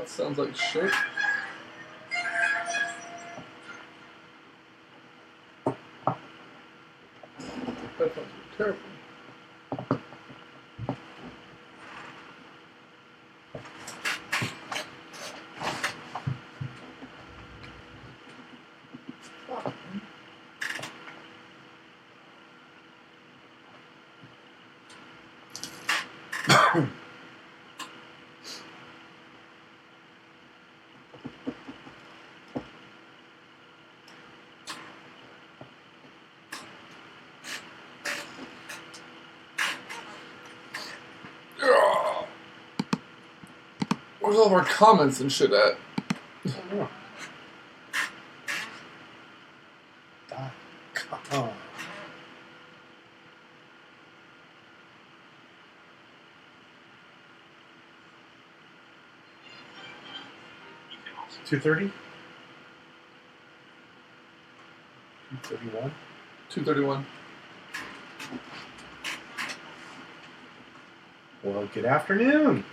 That sounds like shit. That sounds terrible. Where's all of our comments and shit at? Oh. $230? $231? 231. Well, good afternoon.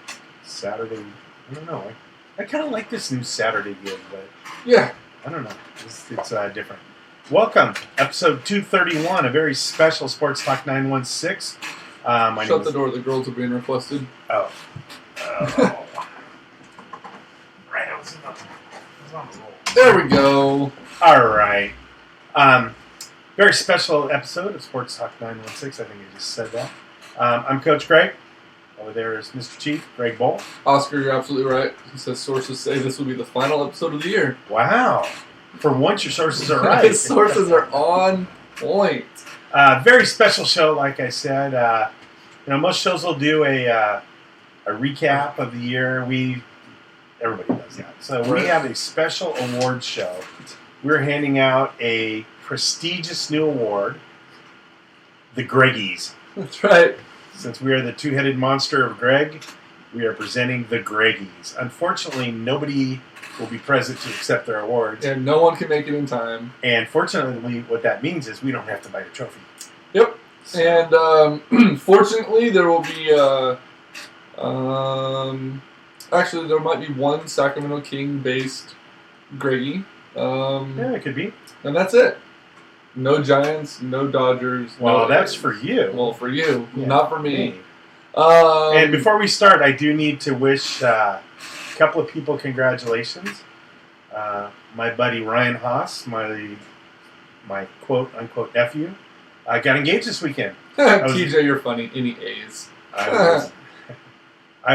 Saturday. I don't know. I kind of like this new Saturday gig, but Yeah. I don't know. It's different. Welcome, episode 231, a very special Sports Talk 916. Shut the door. The girls are being requested. Oh. Right. I was on the roll. There we go. All right. Very special episode of Sports Talk 916. I think I just said that. I'm Coach Greg. Over there is Mr. Chief, Greg Bowl. Oscar, you're absolutely right. He says sources say this will be the final episode of the year. Wow. For once, your sources are right. His sources are on point. Very special show, like I said. Most shows will do a recap of the year. Everybody does that. So we have a special awards show. We're handing out a prestigious new award, the Greggies. That's right. Since we are the two-headed monster of Greg, we are presenting the Greggies. Unfortunately, nobody will be present to accept their awards. And no one can make it in time. And fortunately, what that means is we don't have to buy a trophy. Yep. So. And fortunately, there will be... actually, there might be one Sacramento King-based Greggy. Yeah, it could be. And that's it. No Giants, no Dodgers. Well, no that's A's. for you. Well, for you, Yeah. not for me. And before we start, I do need to wish a couple of people congratulations. My buddy Ryan Haas, my quote-unquote nephew, got engaged this weekend. TJ, you're funny. Any A's? I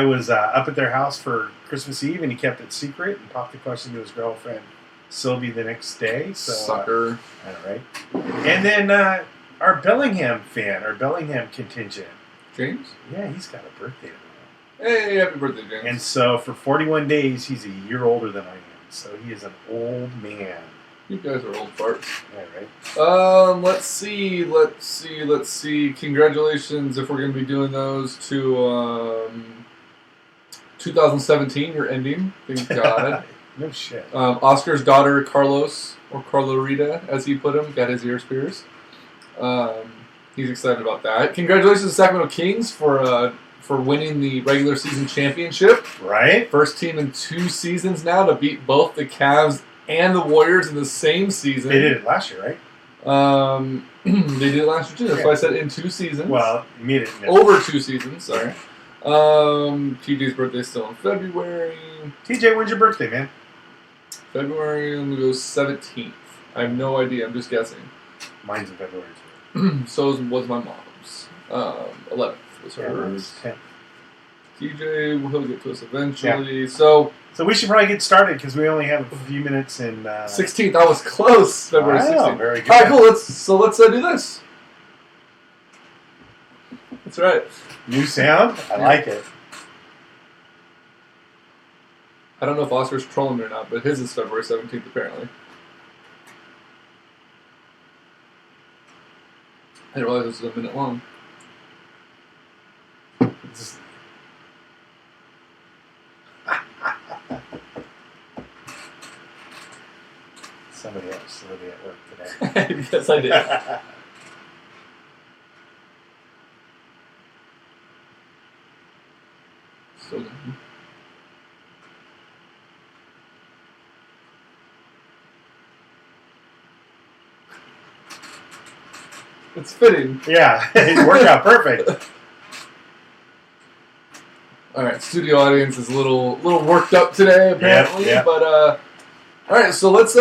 was up at their house for Christmas Eve, and he kept it secret and popped the question to his girlfriend, Sylvie, the next day. So, Sucker. All right. And then our Bellingham contingent. James? Yeah, he's got a birthday tomorrow. Hey, happy birthday, James. And so for 41 days, he's a year older than I am. So he is an old man. You guys are old farts. Yeah, right. Let's see. Congratulations, if we're going to be doing those, to 2017, you're ending. Thank God. No shit. Oscar's daughter, Carlos, or Carlorita, as he put him, got his ears pierced. He's excited about that. Congratulations to Sacramento Kings for winning the regular season championship. Right. First team in 2 seasons now to beat both the Cavs and the Warriors in the same season. They did it last year, right? They did it last year too. That's why I said in 2 seasons. Well, you made it. Over 2 seasons, sorry. TJ's birthday's still in February. TJ, when's your birthday, man? February, I'm going to go 17th. I have no idea. I'm just guessing. Mine's in February, too. So was my mom's. 11th was hers. 10th. TJ, he'll get to us eventually. Yeah. So we should probably get started because we only have a few minutes in... 16th. I was close. February 16th. Very good. All right, cool. Let's do this. That's right. New sound? I like it. I don't know if Oscar's trolling me or not, but his is February 17th, apparently. I didn't realize this was a minute long. Somebody else literally at work today. Yes, I did. So It's fitting. Yeah, it worked out perfect. All right, studio audience is a little worked up today apparently, Yep. but all right, so let's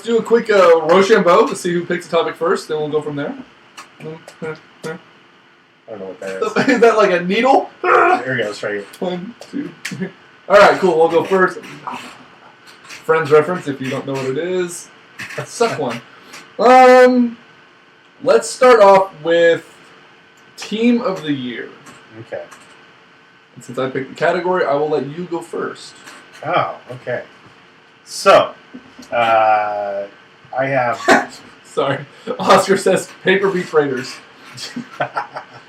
do a quick Rochambeau to see who picks the topic first, then we'll go from there. I don't know what that is. Is that like a needle? There we go. Let's try it. 1, 2, 3. All right, cool. We'll go first. Friends reference if you don't know what it is. Suck one. Let's start off with Team of the Year. Okay. And since I picked the category, I will let you go first. Oh, okay. So, I have. Sorry. Oscar says paper beats Raiders.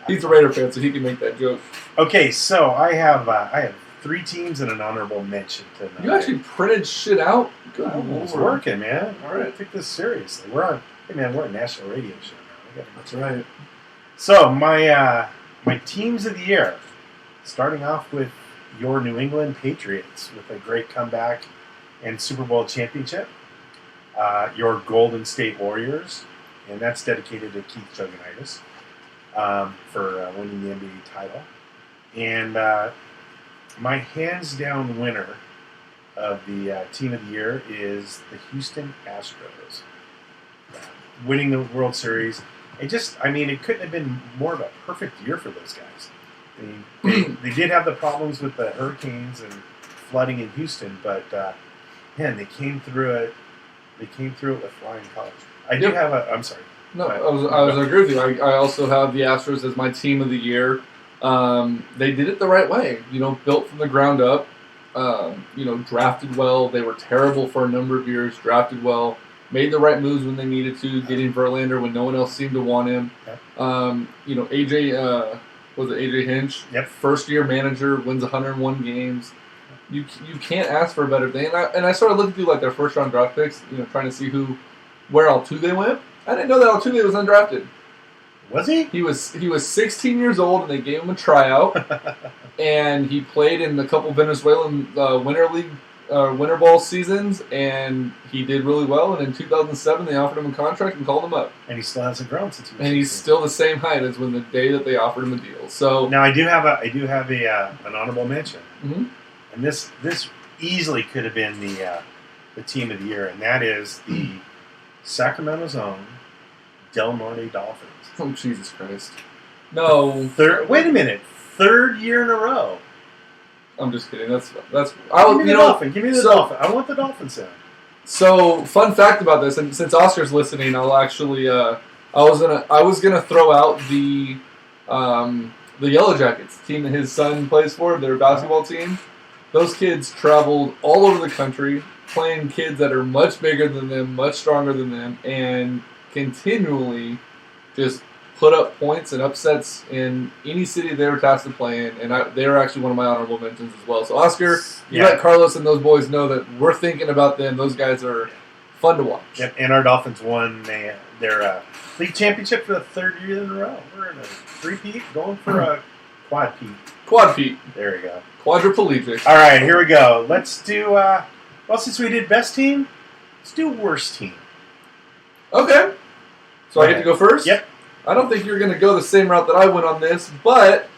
He's a Raider fan, so he can make that joke. Okay, so I have 3 teams and an honorable mention tonight. You actually printed shit out? Good It's Lord. working, man. All right, take this seriously. We're on a national radio show now. That's right. So my teams of the year, starting off with your New England Patriots with a great comeback and Super Bowl championship. Your Golden State Warriors, and that's dedicated to Keith Chogunitis for winning the NBA title. And my hands-down winner of the team of the year is the Houston Astros. Winning the World Series. It couldn't have been more of a perfect year for those guys. They did have the problems with the hurricanes and flooding in Houston, but man, they came through it. They came through it with flying colors. I'm sorry. No, I was agree with you. I also have the Astros as my team of the year. They did it the right way. Built from the ground up. Drafted well. They were terrible for a number of years. Drafted well. Made the right moves when they needed to. Getting Verlander when no one else seemed to want him. Yep. AJ was it AJ Hinch? Yep. First year manager, wins 101 games. You can't ask for a better thing. And I started looking through like their first round draft picks. Trying to see where Altuve went. I didn't know that Altuve was undrafted. Was he? He was 16 years old, and they gave him a tryout. And he played in a couple Venezuelan winter ball seasons, and he did really well. And in 2007, they offered him a contract and called him up. And he still hasn't grown since he was And he's 16. still the same height as when the day that they offered him a deal. So Now I do have an honorable mention, mhm. and this easily could have been the team of the year, and that is the Sacramento's own Del Norte Dolphins. Oh Jesus Christ! No, Wait a minute, 3rd year in a row. I'm just kidding. That's. Give me the Dolphin. Give me the Dolphin. I want the Dolphins in. So, fun fact about this, and since Oscar's listening, I'll actually. I was gonna throw out the Yellow Jackets team that his son plays for, their basketball team. Those kids traveled all over the country, playing kids that are much bigger than them, much stronger than them, and continually just put up points and upsets in any city they were tasked to play in, and they were actually one of my honorable mentions as well. So, Oscar, you let Carlos and those boys know that we're thinking about them. Those guys are fun to watch. Yep, and our Dolphins won their league championship for the 3rd year in a row. We're in a three-peat, going for a quad-peat. Quad-peat. There we go. Quadriplegic. All right, here we go. Let's do, since we did best team, let's do worst team. Okay. So I get to go first? Yep. I don't think you're going to go the same route that I went on this, but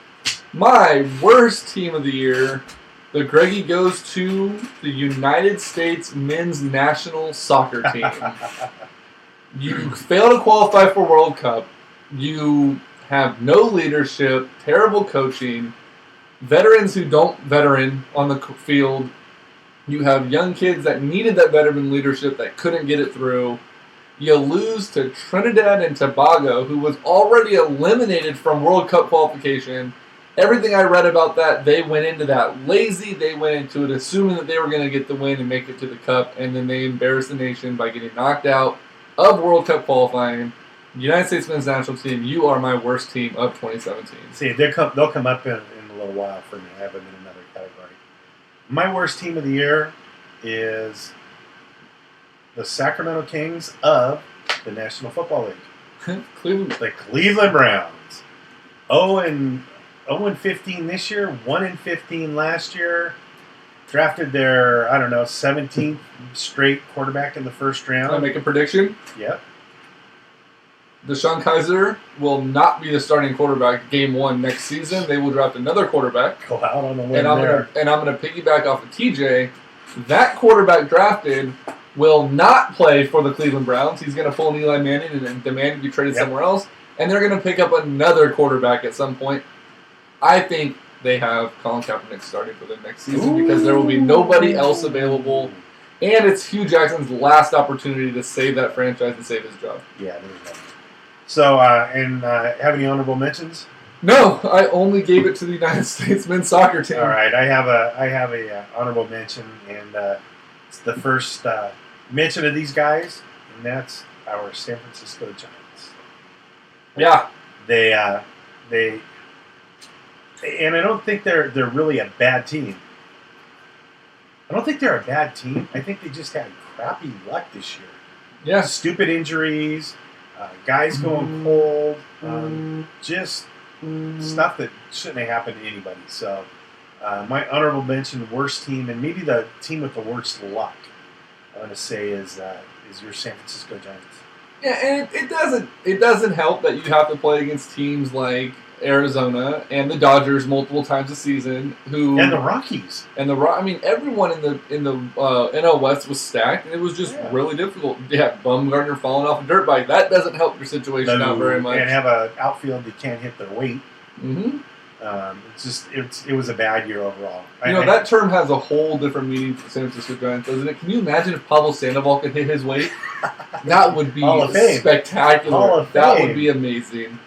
my worst team of the year, the Greggy goes to the United States men's national soccer team. You fail to qualify for World Cup. You have no leadership, terrible coaching, veterans who don't veteran on the field. You have young kids that needed that veteran leadership that couldn't get it through. You lose to Trinidad and Tobago, who was already eliminated from World Cup qualification. Everything I read about that, they went into that lazy. They went into it assuming that they were going to get the win and make it to the Cup, and then they embarrassed the nation by getting knocked out of World Cup qualifying. United States men's national team, you are my worst team of 2017. See, they'll come up in a little while for me. I have them in another category. My worst team of the year is the Sacramento Kings of the National Football League. Cleveland. The Cleveland Browns. 0-15 this year, 1-15 last year. Drafted their, 17th straight quarterback in the first round. Can I make a prediction? Yep. Deshaun Kaiser will not be the starting quarterback game 1 next season. They will draft another quarterback. Go out on a limb And I'm gonna piggyback off of TJ. That quarterback drafted will not play for the Cleveland Browns. He's going to pull an Eli Manning and demand to be traded somewhere else. And they're going to pick up another quarterback at some point. I think they have Colin Kaepernick starting for the next season because there will be nobody else available. And it's Hugh Jackson's last opportunity to save that franchise and save his job. Yeah, there you go. So, have any honorable mentions? No, I only gave it to the United States men's soccer team. All right, I have a honorable mention, and it's the first mention of these guys, and that's our San Francisco Giants. Yeah, they, and I don't think they're really a bad team. I don't think they're a bad team. I think they just had crappy luck this year. Yeah, stupid injuries, guys going cold, just stuff that shouldn't have happened to anybody. So, my honorable mention, worst team, and maybe the team with the worst luck, I'm going to say is your San Francisco Giants. Yeah, and it doesn't help that you have to play against teams like Arizona and the Dodgers multiple times a season, and the Rockies, and everyone in the NL West was stacked, and it was just really difficult. Yeah, Bumgarner falling off a dirt bike, that doesn't help your situation out very much. And have an outfield that can't hit their weight. Mm-hmm. It was a bad year overall. That term has a whole different meaning for San Francisco Giants, doesn't it? Can you imagine if Pablo Sandoval could hit his weight? That would be spectacular. That would be amazing.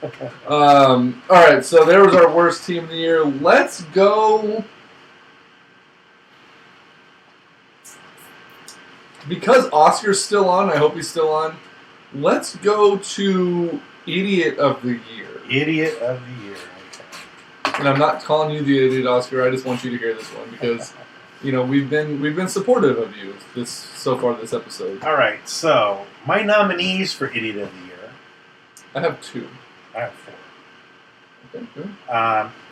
All right, so there was our worst team of the year. Let's go. Because Oscar's still on, I hope he's still on. Let's go to Idiot of the Year. Idiot of the Year. And I'm not calling you the idiot, Oscar. I just want you to hear this one because, we've been supportive of you so far this episode. All right, so my nominees for Idiot of the Year. I have 2. I have 4. Okay, good.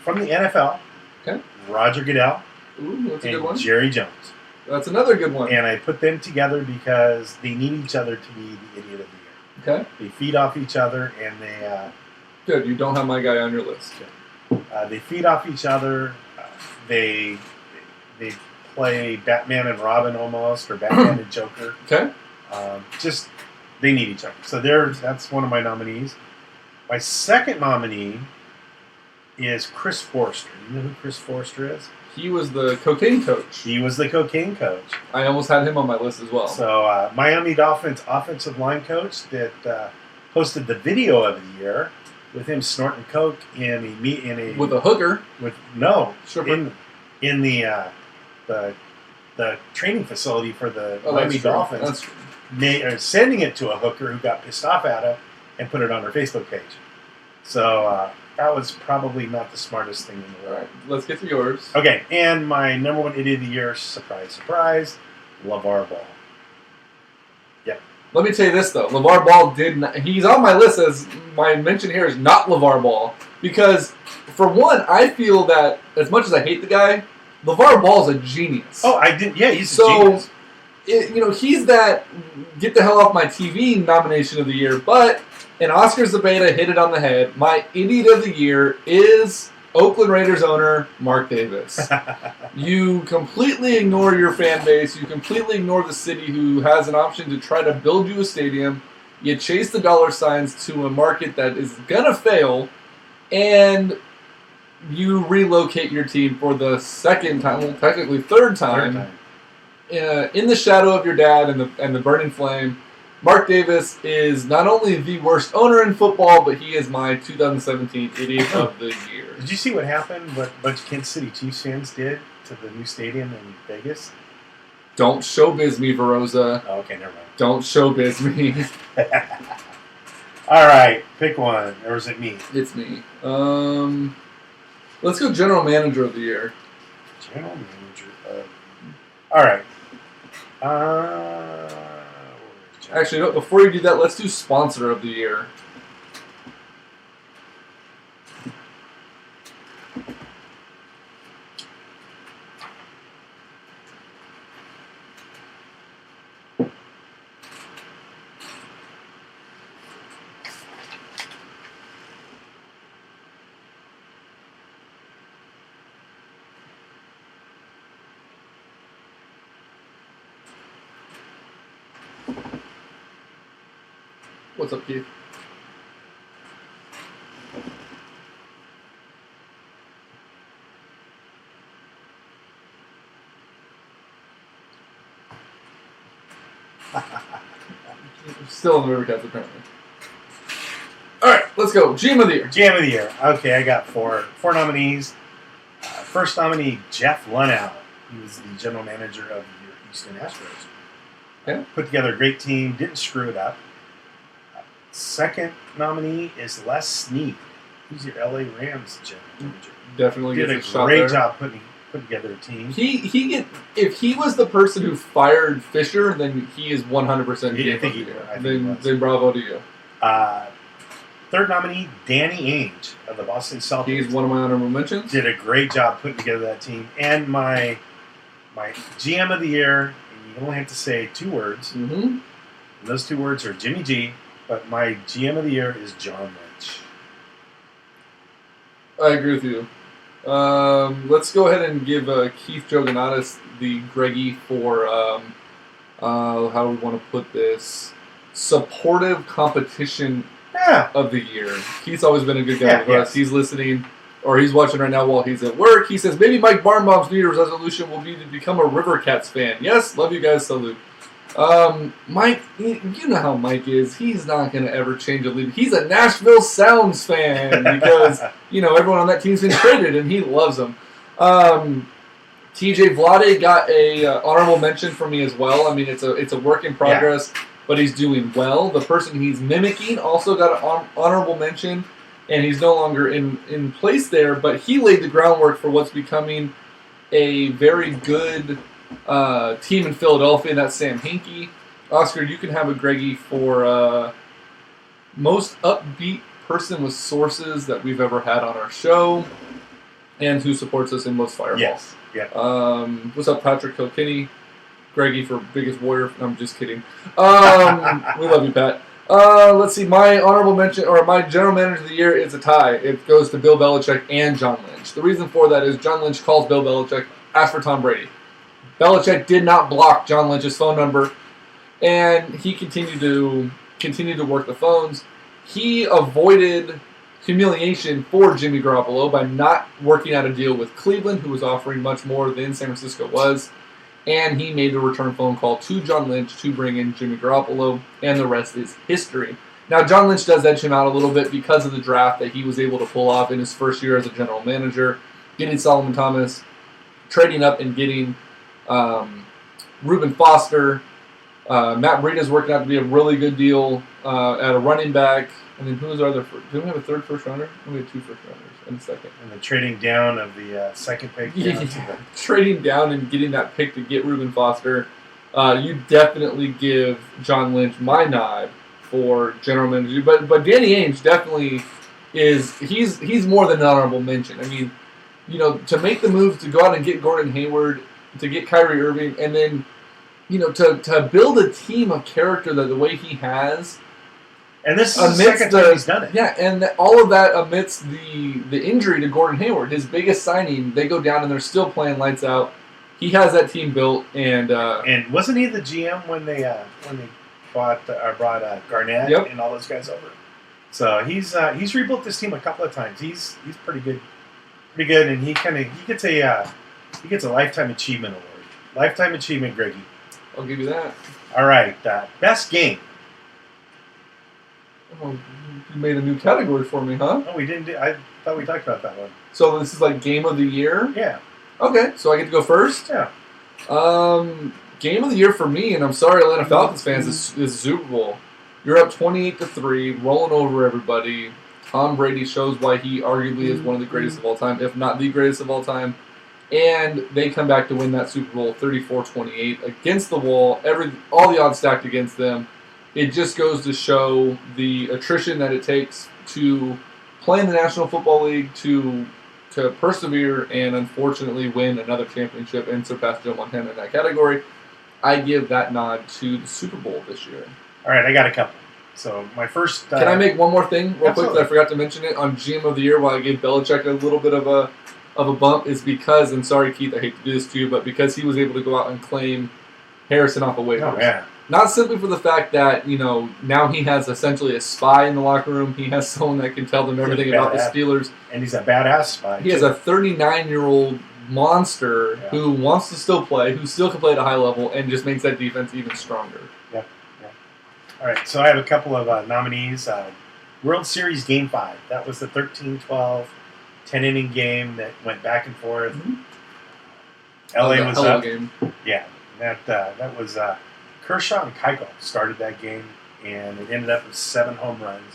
From the NFL. Okay. Roger Goodell. Ooh, that's a good one. And Jerry Jones. That's another good one. And I put them together because they need each other to be the Idiot of the Year. Okay. They feed off each other, and they. Good. You don't have my guy on your list. Okay. They feed off each other. They play Batman and Robin almost, or Batman and Joker. Okay. Just they need each other. So that's one of my nominees. My second nominee is Chris Forster. You know who Chris Forster is? He was the cocaine coach. He was the cocaine coach. I almost had him on my list as well. So Miami Dolphins offensive line coach that posted the video of the year. With him snorting coke with a hooker. In the training facility for the Miami Dolphins. Sending it to a hooker who got pissed off at him and put it on her Facebook page. So that was probably not the smartest thing in the world. All right, let's get to yours. Okay, and my number one idiot of the year, surprise, surprise, LeVar Ball. Yep. Let me tell you this, though. LeVar Ball did not... He's on my list as my mention here is not LeVar Ball. Because, for one, I feel that, as much as I hate the guy, LeVar Ball's a genius. Oh, I did. Yeah, he's a genius. He's that get the hell off my TV nomination of the year. But, in Oscar's the Beta hit it on the head. My idiot of the year is Oakland Raiders owner Mark Davis. You completely ignore your fan base. You completely ignore the city who has an option to try to build you a stadium. You chase the dollar signs to a market that is going to fail. And you relocate your team for the second time, well, technically third time. In the shadow of your dad and the burning flame. Mark Davis is not only the worst owner in football, but he is my 2017 Idiot of the Year. Did you see what happened? What a bunch of Kansas City Chiefs fans did to the new stadium in Vegas? Don't showbiz me, Veroza. Oh, okay, never mind. Don't showbiz me. All right, pick one. Or is it me? It's me. Let's go General Manager of the Year. General Manager of... All right. Actually, no, before you do that, let's do Sponsor of the Year. What's up, Keith? Still in the Rivercats, apparently. All right, let's go. GM of the year. GM of the year. Okay, I got four nominees. First nominee, Jeff Lunow. He was the general manager of your Houston Astros. Okay. Put together a great team. Didn't screw it up. Second nominee is Les Snead. He's your LA Rams general manager. Definitely Did gets a great job putting together a team. If he was the person who fired Fisher, then he is 100% GM of the year. Then bravo to you. Third nominee, Danny Ainge of the Boston Celtics. He's one of my honorable mentions. Did a great job putting together that team. And my GM of the year, and you only have to say 2 words. Mm-hmm. And those 2 words are Jimmy G, but my GM of the year is John Lynch. I agree with you. Let's go ahead and give Keith Joganatis the Greggy for, how do we want to put this, supportive competition of the year. Keith's always been a good guy with us. He's listening, or he's watching right now while he's at work. He says, maybe Mike Barnbaum's New Year's resolution will be to become a Rivercats fan. Yes, love you guys, salute. Mike, you know how Mike is. He's not going to ever change a lead. He's a Nashville Sounds fan because, everyone on that team's been traded, and he loves them. TJ Vlade got a honorable mention for me as well. I mean, it's a work in progress, but he's doing well. The person he's mimicking also got an honorable mention, and he's no longer in place there, but he laid the groundwork for what's becoming a very good team in Philadelphia, and that's Sam Hinkie. Oscar, you can have a Greggy for most upbeat person with sources that we've ever had on our show, and who supports us in most Fireballs. Yes. Yeah. What's up, Patrick Kilkenny? Greggy for biggest warrior. No, I'm just kidding. We love you, Pat. Let's see. My honorable mention, or my general manager of the year, is a tie. It goes to Bill Belichick and John Lynch. The reason for that is John Lynch calls Bill Belichick, asked for Tom Brady. Belichick did not block John Lynch's phone number, and he continued to work the phones. He avoided humiliation for Jimmy Garoppolo by not working out a deal with Cleveland, who was offering much more than San Francisco was, and he made a return phone call to John Lynch to bring in Jimmy Garoppolo, and the rest is history. Now, John Lynch does edge him out a little bit because of the draft that he was able to pull off in his first year as a general manager, getting Solomon Thomas, trading up and getting Reuben Foster. Matt Breida's working out to be a really good deal at a running back. And then who was our other? Do we have a third first rounder? We have 2 first rounders and a second. And the trading down of the second pick. Trading down and getting that pick to get Reuben Foster. You definitely give John Lynch my nod for general manager, but Danny Ainge definitely is. He's more than an honorable mention. I mean, to make the moves to go out and get Gordon Hayward, to get Kyrie Irving, and then to build a team of character that the way he has. And this is the second time he's done it. Yeah, and all of that amidst the injury to Gordon Hayward, his biggest signing. They go down and they're still playing lights out. He has that team built, and wasn't he the GM when they brought Garnett and all those guys over? So he's rebuilt this team a couple of times. He's pretty good, and he gets a lifetime achievement award, lifetime achievement, Greggy. I'll give you that. All right, best game. Oh, you made a new category for me, huh? Oh, we didn't. I thought we talked about that one. So this is like game of the year? Yeah. Okay, so I get to go first? Yeah. Game of the year for me, and I'm sorry, Atlanta Falcons fans, is Super Bowl. You're up 28-3, rolling over everybody. Tom Brady shows why he arguably is one of the greatest of all time, if not the greatest of all time. And they come back to win that Super Bowl 34-28 against the wall. All the odds stacked against them. It just goes to show the attrition that it takes to play in the National Football League, to persevere and unfortunately win another championship and surpass Joe Montana in that category. I give that nod to the Super Bowl this year. All right, I got a couple. So my first... Can I make one more thing real quick that I forgot to mention it? On GM of the Year, while I gave Belichick a little bit of a bump, is because, and sorry Keith, I hate to do this to you, but because he was able to go out and claim Harrison off of waivers. Oh, yeah. Not simply for the fact that, now he has essentially a spy in the locker room. He has someone that can tell them everything about the Steelers. And he's a badass spy. He has a 39-year-old monster who wants to still play, who still can play at a high level, and just makes that defense even stronger. Yep. All right, so I have a couple of nominees. World Series Game 5. That was the 13-12, 10-inning game that went back and forth. Mm-hmm. LA was up. Game. Yeah, that was Kershaw and Keuchel started that game, and it ended up with 7 home runs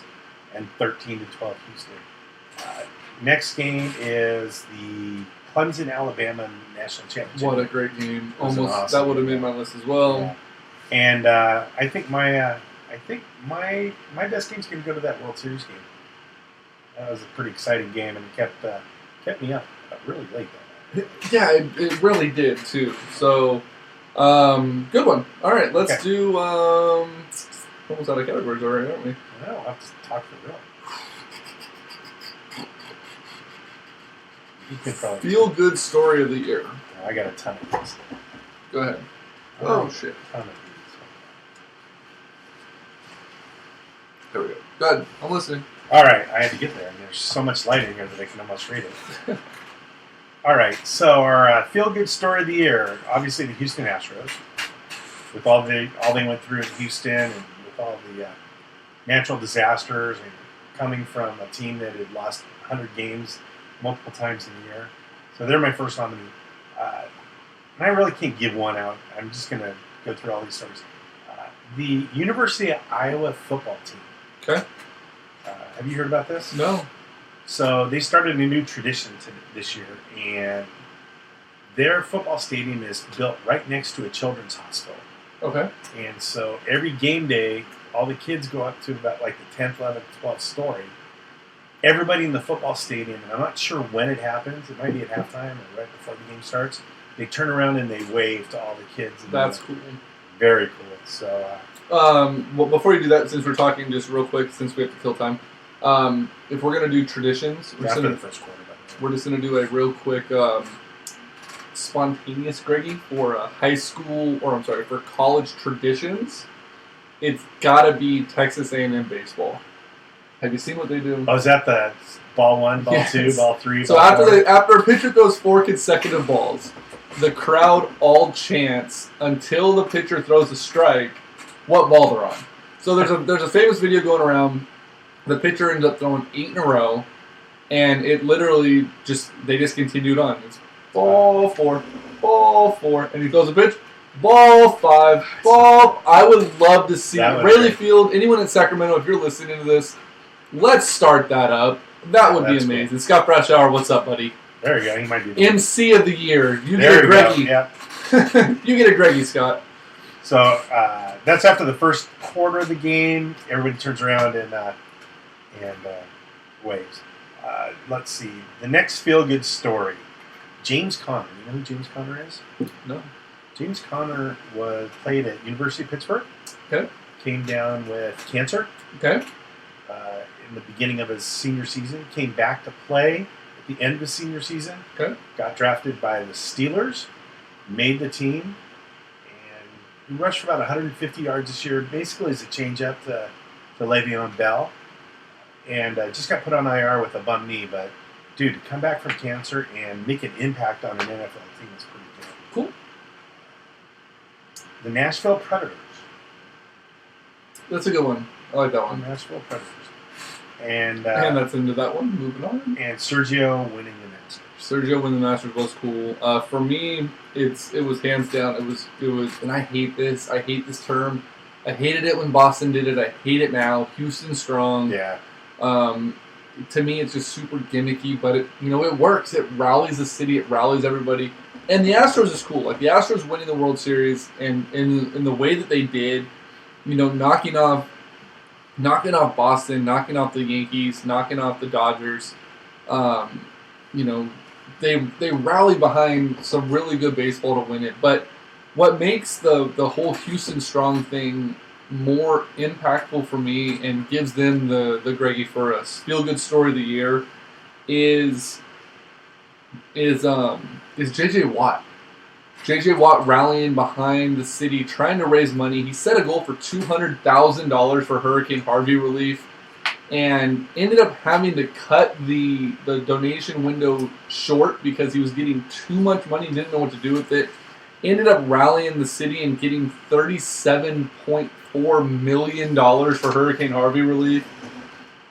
and 13-12 Houston. Next game is the Clemson, Alabama National Championship. What a great game! Almost awesome. That would have made my list as well. Yeah. And I think my best game's going to go to that World Series game. That was a pretty exciting game, and it kept me up really late that night. Yeah, it really did too. So, good one. All right, let's do. Almost out of categories already, aren't we? No, I'll have to talk for real. You can probably feel good story of the year. I got a ton of these. Go ahead. Oh shit. Ton of these. There we go. Go ahead. I'm listening. All right, I had to get there. I mean, there's so much light in here that I can almost read it. All right, so our feel-good story of the year, obviously the Houston Astros, with all they went through in Houston, and with all the natural disasters, and coming from a team that had lost 100 games multiple times in a year. So they're my first nominee. And I really can't give one out. I'm just going to go through all these stories. The University of Iowa football team. Okay. Have you heard about this? No. So they started a new tradition this year, and their football stadium is built right next to a children's hospital. Okay. And so every game day, all the kids go up to about like the 10th, 11th, 12th story. Everybody in the football stadium, and I'm not sure when it happens, it might be at halftime or right before the game starts, they turn around and they wave to all the kids. That's cool. Very cool. So, well, before you do that, since we're talking just real quick, since we have to kill time, if we're going to do traditions, after the first quarter, we're just going to do a real quick spontaneous Greggy for for college traditions. It's got to be Texas A&M baseball. Have you seen what they do? Oh, is that the ball 1, ball 2, ball 3, so ball after a pitcher throws 4 consecutive balls, the crowd all chants until the pitcher throws a strike what ball they're on. So there's a famous video going around. The pitcher ends up throwing 8 in a row, and it literally they just continued on. It's ball 4, and he throws a pitch, ball 5, ball. I would love to see Rayleigh Field. Anyone in Sacramento, if you're listening to this, let's start that up. That would be amazing. Cool. Scott Brashauer, what's up, buddy? There you go. He might be MC of the year. You get a Greggy. Yeah. You get a Greggy, Scott. So that's after the first quarter of the game. Everybody turns around and waves. Let's see. The next feel-good story. James Conner. You know who James Conner is? No. James Conner played at University of Pittsburgh. Okay. Came down with cancer. Okay. In the beginning of his senior season. Came back to play at the end of his senior season. Okay. Got drafted by the Steelers. Made the team. And he rushed for about 150 yards this year. Basically as a change-up to Le'Veon Bell. And just got put on IR with a bum knee. But, dude, to come back from cancer and make an impact on an NFL team is pretty good. Cool. The Nashville Predators. That's a good one. I like that one. Nashville Predators. And that's into that one. Moving on. And Sergio winning the Masters. Sergio winning the Masters was cool. For me, it was hands down. It was, and I hate this. I hate this term. I hated it when Boston did it. I hate it now. Houston strong. Yeah. To me, it's just super gimmicky, but it works. It rallies the city. It rallies everybody. And the Astros is cool. Like the Astros winning the World Series, and in the way that they did, knocking off Boston, knocking off the Yankees, knocking off the Dodgers. They rally behind some really good baseball to win it. But what makes the whole Houston strong thing more impactful for me and gives them the Greggy for us feel good story of the year is JJ Watt. J.J. Watt rallying behind the city, trying to raise money. He set a goal for $200,000 for Hurricane Harvey relief, and ended up having to cut the donation window short because he was getting too much money, didn't know what to do with it. Ended up rallying the city and getting $37.4 million for Hurricane Harvey relief.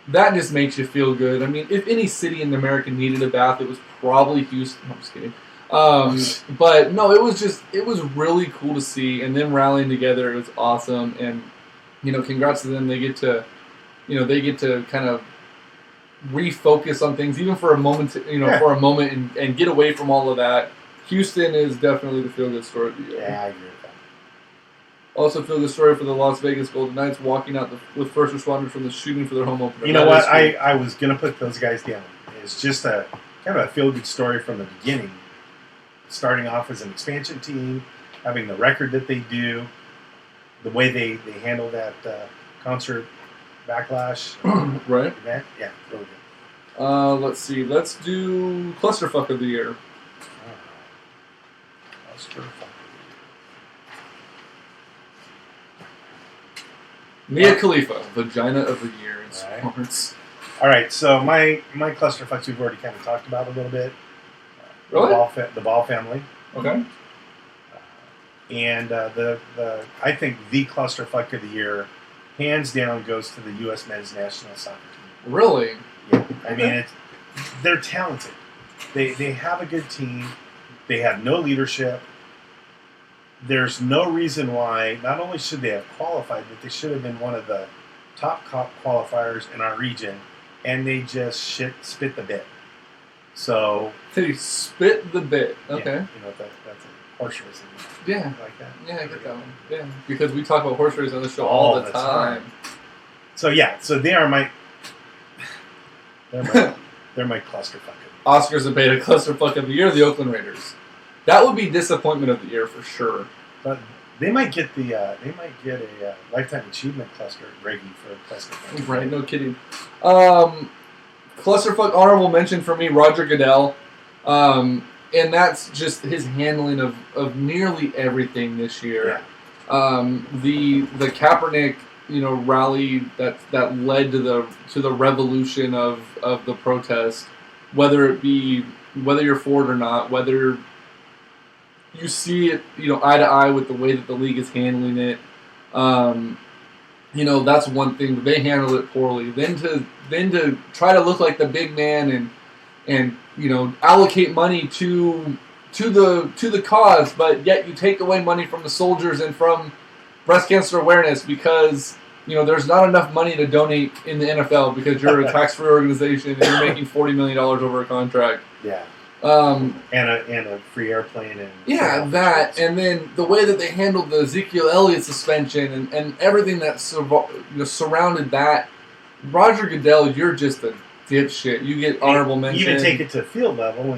That just makes you feel good. I mean, if any city in America needed a bath, it was probably Houston. I'm just kidding. But no, it was really cool to see, and them rallying together, it was awesome. And congrats to them. They get to kind of refocus on things, even for a moment, and get away from all of that. Houston is definitely the feel-good story of the year. Yeah, I agree with that. Also, feel-good story for the Las Vegas Golden Knights walking out with first responders from the shooting for their home opener. You know what? I was going to put those guys down. It's just a kind of a feel-good story from the beginning. Starting off as an expansion team, having the record that they do, the way they handle that concert backlash right event. Yeah, really good. Let's see. Let's do Clusterfuck of the Year. Mia Khalifa, Vagina of the Year in sports. All right, so my clusterfucks we've already kind of talked about a little bit. Really? The Ball family. Okay. And I think the clusterfuck of the year, hands down, goes to the U.S. men's national soccer team. Really? Yeah. I mean, they're talented. They have a good team. They have no leadership. There's no reason why, not only should they have qualified, but they should have been one of the top qualifiers in our region, and they just spit the bit. So they spit the bit. Okay. Yeah, that's a horse racing. Yeah. Like that. Yeah, I get that one. Yeah, because we talk about horse racing on the show all the time. So they are my they're my clusterfuck. Oscars and Beta Clusterfuck of the Year, the Oakland Raiders. That would be disappointment of the year for sure. But they might get a lifetime achievement cluster Greggy for clusterfuck. Right, no kidding. Clusterfuck honorable mention for me, Roger Goodell. And that's just his handling of nearly everything this year. Yeah. The Kaepernick, rally that led to the revolution of the protest, whether you're for it or not, whether you see it, eye to eye with the way that the league is handling it. That's one thing, but they handle it poorly. Then to try to look like the big man and allocate money to the cause, but yet you take away money from the soldiers and from breast cancer awareness because there's not enough money to donate in the NFL because you're a tax-free organization and you're making $40 million over a contract. Yeah. And a free airplane and that, and then the way that they handled the Ezekiel Elliott suspension and everything that surrounded that. Roger Goodell, you're just a dipshit. You get honorable mention. Even take it to field level,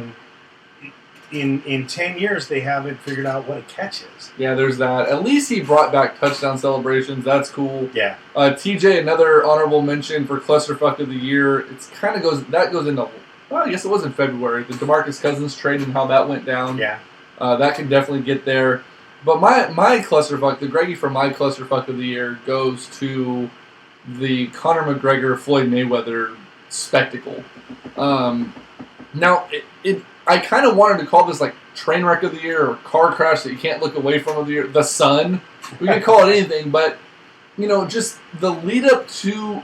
and in 10 years they haven't figured out what a catch is. Yeah, there's that. At least he brought back touchdown celebrations. That's cool. Yeah. TJ, another honorable mention for Clusterfuck of the Year. It's kind of goes into. Well, I guess it was in February. The DeMarcus Cousins trade and how that went down. Yeah. That can definitely get there. But my clusterfuck, the Greggy for my clusterfuck of the year, goes to the Conor McGregor Floyd Mayweather spectacle. Now, I kind of wanted to call this like train wreck of the year or car crash that you can't look away from of the year. The Sun. We could call it anything, but just the lead up to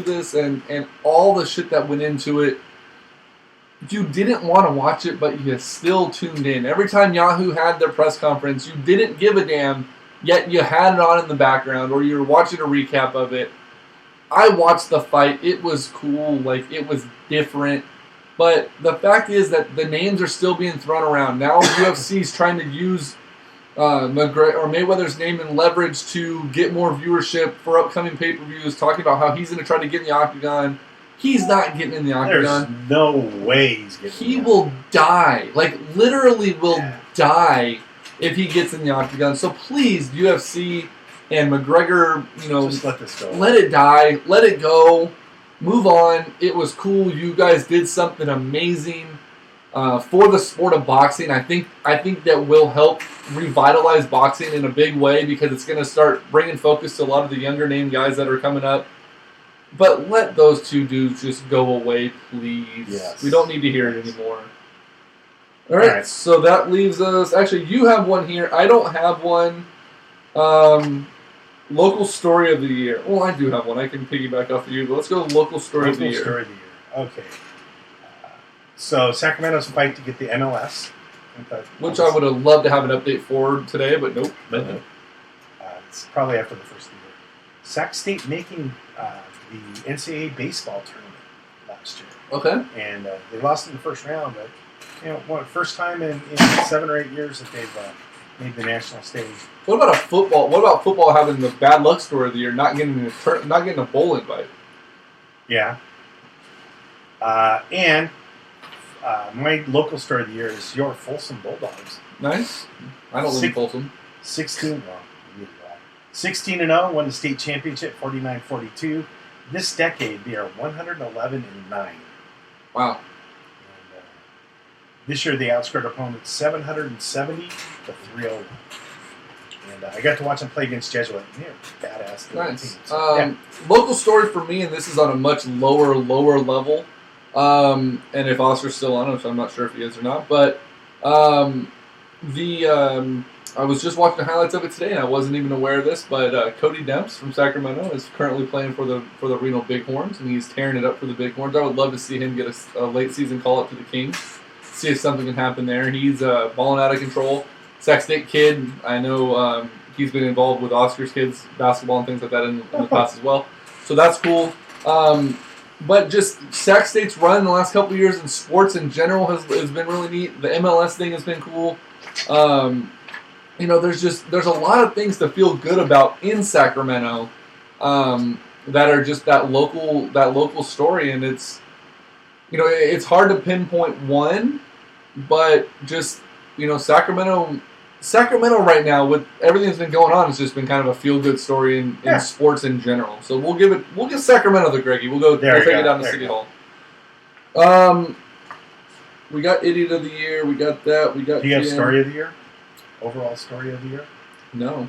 this and all the shit that went into it. You didn't want to watch it, but you still tuned in. Every time Yahoo had their press conference, you didn't give a damn, yet you had it on in the background, or you were watching a recap of it. I watched the fight. It was cool. Like, it was different. But the fact is that the names are still being thrown around. Now UFC's trying to use McGregor or Mayweather's name and leverage to get more viewership for upcoming pay-per-views, talking about how he's going to try to get in the octagon. He's not getting in the octagon. There's no way he's getting in the octagon. He will die. Like, literally will die if he gets in the octagon. So please, UFC and McGregor, just let this go. Let it die. Let it go. Move on. It was cool. You guys did something amazing. for the sport of boxing. I think that will help revitalize boxing in a big way because it's going to start bringing focus to a lot of the younger name guys that are coming up. But let those two dudes just go away, please. Yes. We don't need to hear it anymore. All right, so that leaves us... Actually, you have one here. I don't have one. Local story of the year. Well, I do have one. I can piggyback off of you, but let's go local story of the year. Local story of the year. Okay. So Sacramento's fight to get the MLS. Which I would have loved to have an update for today, but nope. It's probably after the first of the year. Sac State making the NCAA baseball tournament last year. Okay. And they lost in the first round, but first time in 7 or 8 years that they've made the national stage. What about football? What about football having the bad luck story of the year, not getting a bowl invite? Yeah. And my local story of the year is your Folsom Bulldogs. Nice. I don't live in Folsom. 16-0, won the state championship, 49-42. This decade, they are 111-9. Wow. And, this year, they outscored opponents 770 to 301. And I got to watch them play against Jesuit. They're badass. Nice. Local story for me, and this is on a much lower level. And if Oscar's still on, which I'm not sure if he is or not, but I was just watching the highlights of it today, and I wasn't even aware of this, but Cody Demps from Sacramento is currently playing for the Reno Bighorns, and he's tearing it up for the Bighorns. I would love to see him get a late season call up to the Kings, see if something can happen there. He's balling out of control. Sac State kid, I know he's been involved with Oscar's kids basketball and things like that in the past as well, so that's cool. But just Sac State's run in the last couple of years in sports in general has been really neat. The MLS thing has been cool. There's a lot of things to feel good about in Sacramento that are just that local story, and it's hard to pinpoint one, but just Sacramento right now with everything that's been going on has just been kind of a feel good story in sports in general. So we'll give Sacramento the Greggy. We'll take it down to City Hall. We got Idiot of the Year. We got that. Do you have Story of the Year? Overall Story of the Year? No. Okay.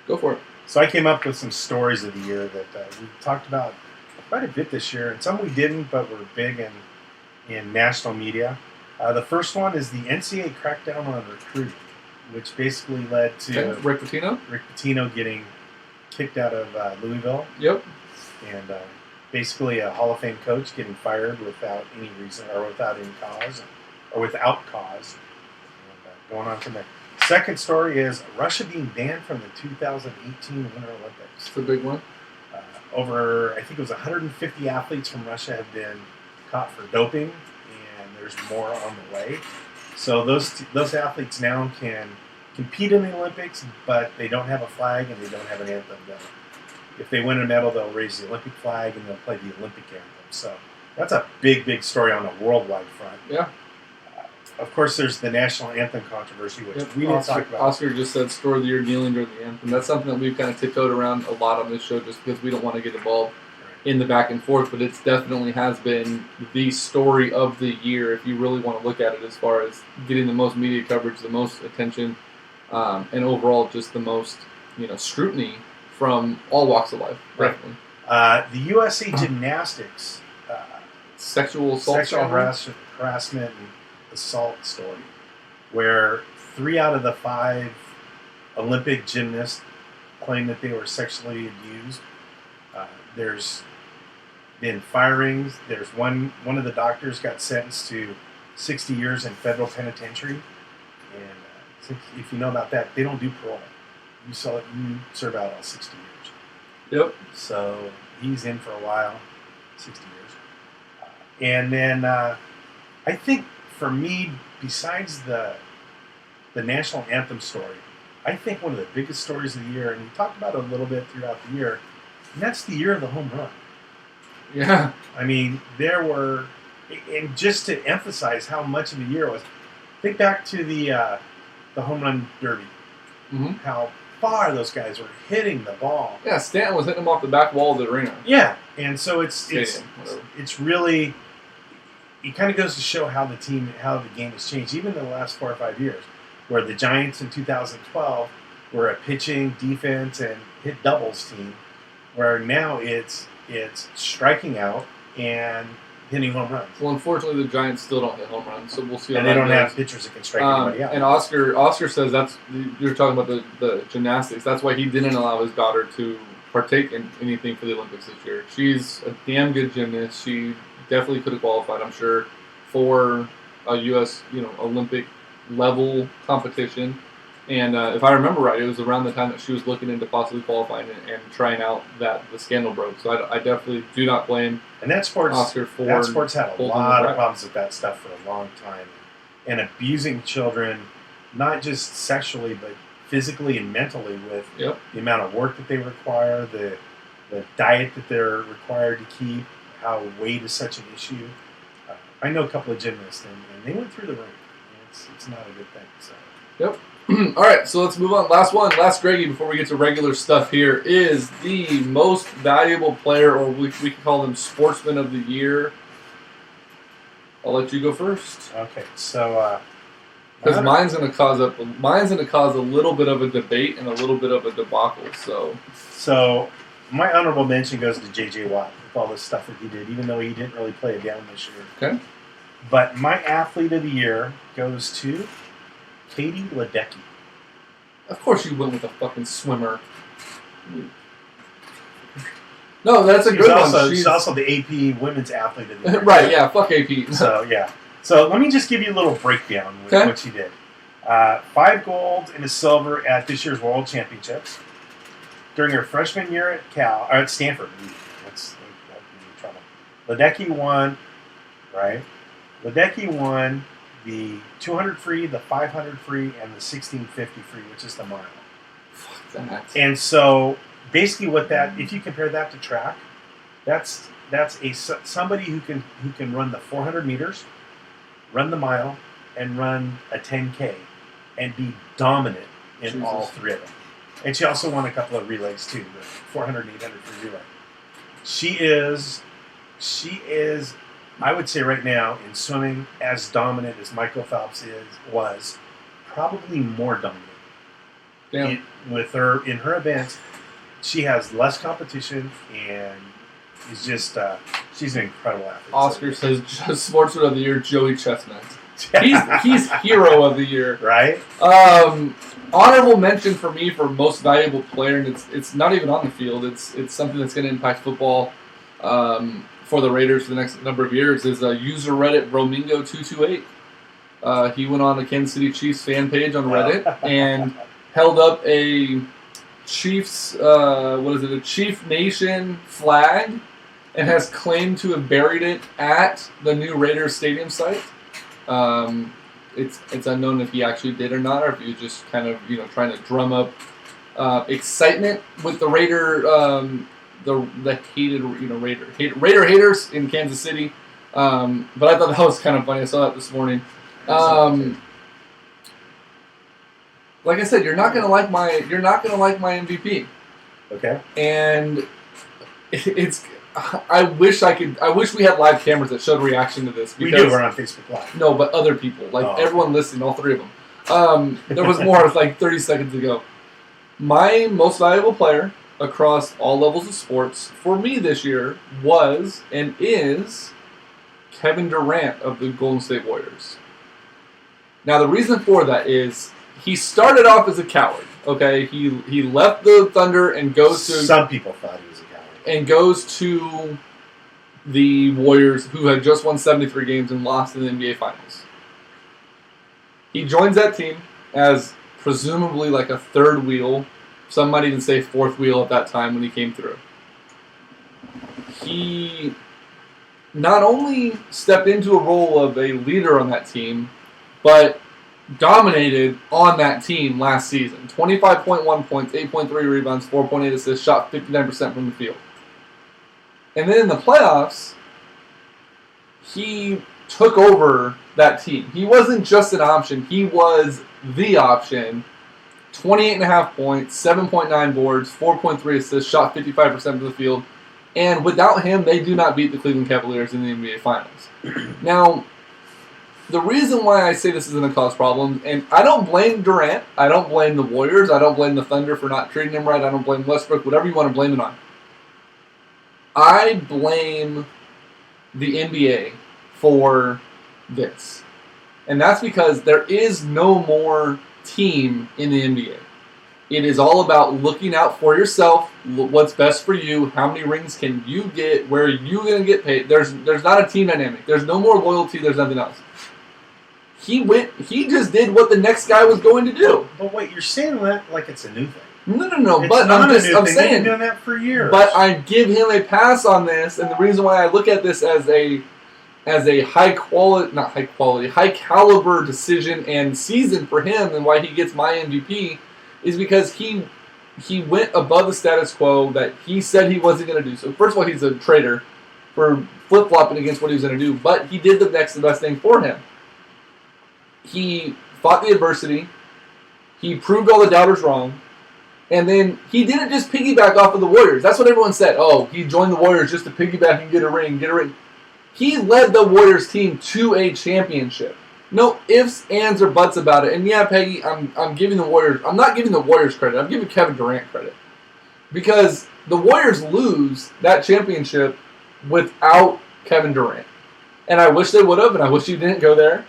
Go for it. So I came up with some stories of the year that we talked about quite a bit this year, and some we didn't, but were big in national media. The first one is the NCAA crackdown on recruiting, which basically led to Rick Pitino getting kicked out of Louisville. Yep. And basically a Hall of Fame coach getting fired without any reason or without any cause or without cause. And, going on from there. Second story is Russia being banned from the 2018 Winter Olympics. It's a big one. I think it was 150 athletes from Russia have been caught for doping, and there's more on the way. So those athletes now can compete in the Olympics, but they don't have a flag and they don't have an anthem. If they win a medal, they'll raise the Olympic flag and they'll play the Olympic anthem. So that's a big story on a worldwide front. Yeah. Of course, there's the national anthem controversy, which we didn't talk about. Oscar just said story of the year kneeling during the anthem. That's something that we've kind of tiptoed around a lot on this show just because we don't want to get involved in the back and forth, but it definitely has been the story of the year if you really want to look at it as far as getting the most media coverage, the most attention, and overall just the most scrutiny from all walks of life. Right. The USA Gymnastics sexual harassment and assault story, where 3 out of the 5 Olympic gymnasts claim that they were sexually abused. There's been firings. There's one of the doctors got sentenced to 60 years in federal penitentiary. And if you know about that, they don't do parole. You serve out all 60 years. Yep. So he's in for a while, 60 years. And then I think for me, besides the national anthem story, I think one of the biggest stories of the year, and we talked about it a little bit throughout the year, and that's the year of the home run. Yeah. I mean, there were, and just to emphasize how much of a year it was, think back to the home run derby. Mm-hmm. How far those guys were hitting the ball. Yeah, Stanton was hitting them off the back wall of the arena. Yeah, and so it's really, it kind of goes to show how the game has changed, even in the last 4 or 5 years, where the Giants in 2012 were a pitching, defense, and hit doubles team, where now it's striking out and hitting home runs. Well, unfortunately, the Giants still don't hit home runs, so we'll see. And they don't have pitchers that can strike anybody out. And Oscar says you're talking about the gymnastics. That's why he didn't allow his daughter to partake in anything for the Olympics this year. She's a damn good gymnast. She definitely could have qualified, I'm sure, for a U.S. Olympic level competition. And if I remember right, it was around the time that she was looking into possibly qualifying and trying out that the scandal broke. So I definitely do not blame Oscar for that sport's had a lot of problems with that stuff for a long time, and abusing children, not just sexually but physically and mentally, with the amount of work that they require, the diet that they're required to keep, how weight is such an issue. I know a couple of gymnasts, and they went through the ring. It's not a good thing. So. Yep. All right, so let's move on. Last Greggy, before we get to regular stuff here, is the most valuable player, or we can call them Sportsman of the Year. I'll let you go first. Okay, so because mine's gonna cause a little bit of a debate and a little bit of a debacle. So my honorable mention goes to J.J. Watt with all this stuff that he did, even though he didn't really play it down this year. Okay. But my athlete of the year goes to Katie Ledecky. Of course you went with a fucking swimmer. No, that's a good one. She's also the AP Women's Athlete of the Year. Right, yeah, fuck AP. So, yeah. So, let me just give you a little breakdown with what she did. 5 gold and a silver at this year's World Championships. During her freshman year at Stanford. That's trouble. Ledecky won, right? Ledecky won the 200 free, the 500 free, and the 1650 free, which is the mile. Fuck that. And so, basically, if you compare that to track, that's somebody who can run the 400 meters, run the mile, and run a 10K, and be dominant in all 3 of them. And she also won a couple of relays too, the 400 and 800 free relay. She is, I would say right now, in swimming, as dominant as Michael Phelps was, probably more dominant. Yeah. In her events, she has less competition and is just she's an incredible athlete. Oscar says Sportsman of the Year, Joey Chestnut. He's Hero of the Year, right? Honorable mention for me for most valuable player, and it's not even on the field. It's something that's going to impact football. For the Raiders for the next number of years is user Reddit Romingo228. He went on the Kansas City Chiefs fan page on Reddit and held up a Chiefs, a Chief Nation flag, and has claimed to have buried it at the new Raiders stadium site. It's unknown if he actually did or not, or if he was just kind of trying to drum up excitement with the Raider. The hated Raider haters in Kansas City, but I thought that was kind of funny. I saw that this morning. Like I said, you're not gonna like my MVP. Okay. And I wish we had live cameras that showed reaction to this. We do. We're on Facebook Live. No, but other people, everyone listening, all 3 of them. There was more like 30 seconds ago. My most valuable player across all levels of sports for me this year was and is Kevin Durant of the Golden State Warriors. Now the reason for that is he started off as a coward. Okay, he left the Thunder and goes to. Some people thought he was a coward. And goes to the Warriors, who had just won 73 games and lost in the NBA Finals. He joins that team as presumably like a third wheel. Some might even say fourth wheel at that time when he came through. He not only stepped into a role of a leader on that team, but dominated on that team last season. 25.1 points, 8.3 rebounds, 4.8 assists, shot 59% from the field. And then in the playoffs, he took over that team. He wasn't just an option, he was the option. 28.5 points, 7.9 boards, 4.3 assists, shot 55% from the field. And without him, they do not beat the Cleveland Cavaliers in the NBA Finals. Now, the reason why I say this is going to cause problems, and I don't blame Durant, I don't blame the Warriors, I don't blame the Thunder for not treating him right, I don't blame Westbrook, whatever you want to blame it on. I blame the NBA for this. And that's because there is no more team in the NBA. It is all about looking out for yourself, what's best for you, how many rings can you get, where are you going to get paid. There's not a team dynamic. There's no more loyalty, there's nothing else. He just did what the next guy was going to do. But wait, you're saying that like it's a new thing. No. It's But not I'm a new thing. saying, They've been doing that for years. But I give him a pass on this, and the reason why I look at this as a high caliber decision and season for him, and why he gets my MVP, is because he went above the status quo that he said he wasn't going to do. So first of all, he's a traitor for flip-flopping against what he was going to do, but he did the next best thing for him. He fought the adversity, he proved all the doubters wrong, and then he didn't just piggyback off of the Warriors. That's what everyone said. Oh, he joined the Warriors just to piggyback and get a ring. He led the Warriors team to a championship. No ifs, ands, or buts about it. And yeah, Peggy, I'm giving the Warriors. I'm not giving the Warriors credit. I'm giving Kevin Durant credit, because the Warriors lose that championship without Kevin Durant. And I wish they would have, and I wish he didn't go there.